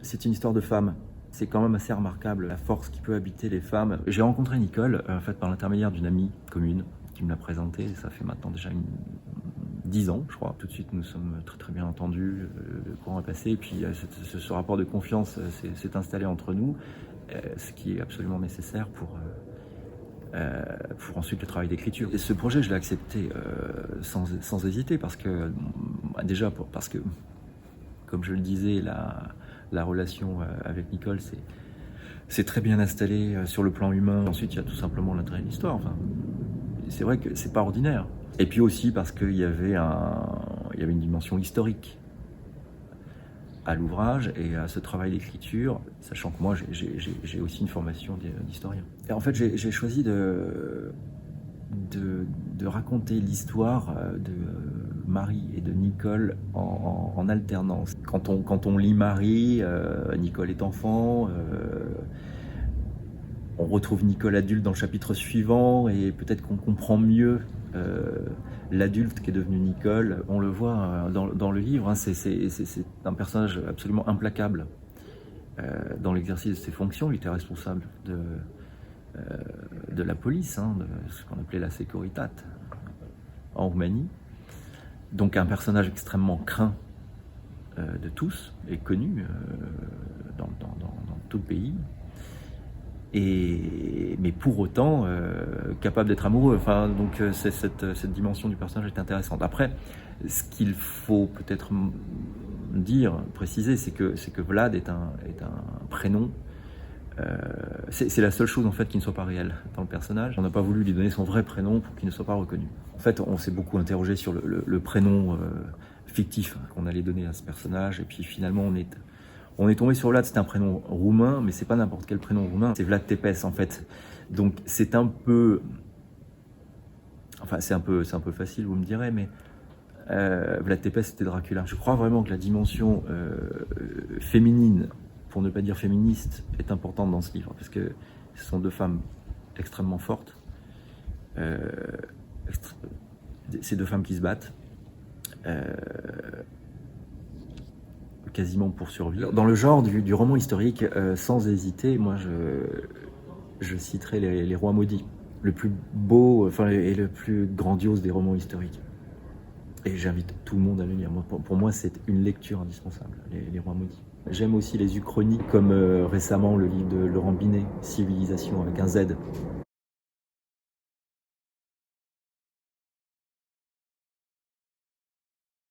C'est une histoire de femme. C'est quand même assez remarquable la force qui peut habiter les femmes. J'ai rencontré Nicole en fait par l'intermédiaire d'une amie commune qui me l'a présentée. Ça fait maintenant déjà 10 ans, je crois. Tout de suite, nous sommes très très bien entendus. Le courant est passé. Et puis ce rapport de confiance s'est installé entre nous, ce qui est absolument nécessaire pour ensuite le travail d'écriture. Et ce projet, je l'ai accepté sans hésiter parce que parce que, comme je le disais, la relation avec Nicole, c'est très bien installé sur le plan humain. Ensuite, il y a tout simplement l'intérêt de l'histoire. Enfin, c'est vrai que c'est pas ordinaire. Et puis aussi parce qu'il y avait une dimension historique à l'ouvrage et à ce travail d'écriture, sachant que moi j'ai aussi une formation d'historien. Et en fait, j'ai choisi de raconter l'histoire de Marie et de Nicole en alternance. Quand on lit Marie, Nicole est enfant, on retrouve Nicole adulte dans le chapitre suivant et peut-être qu'on comprend mieux l'adulte qui est devenu Nicole. On le voit dans le livre, hein, c'est un personnage absolument implacable dans l'exercice de ses fonctions. Il était responsable de la police, hein, de ce qu'on appelait la Securitat en Roumanie. Donc un personnage extrêmement craint de tous et connu dans tout le pays. Mais pour autant capable d'être amoureux. Enfin, donc cette dimension du personnage est intéressante. Après, ce qu'il faut peut-être préciser, c'est que Vlad est un prénom. C'est la seule chose en fait qui ne soit pas réelle dans le personnage. On n'a pas voulu lui donner son vrai prénom pour qu'il ne soit pas reconnu. En fait, on s'est beaucoup interrogé sur le prénom fictif qu'on allait donner à ce personnage, et puis finalement on est tombé sur Vlad. C'est un prénom roumain, mais c'est pas n'importe quel prénom roumain. C'est Vlad Tepes en fait. Donc c'est un peu facile, vous me direz, mais Vlad Tepes c'était Dracula. Je crois vraiment que la dimension féminine, pour ne pas dire féministe, est importante dans ce livre, parce que ce sont deux femmes extrêmement fortes. Ces deux femmes qui se battent quasiment pour survivre. Dans le genre du roman historique, sans hésiter, moi je citerai les Rois maudits, le plus beau et le plus grandiose des romans historiques. Et j'invite tout le monde à le lire. Pour moi, c'est une lecture indispensable, les Rois maudits. J'aime aussi les uchronies, comme récemment le livre de Laurent Binet, Civilisation avec un Z,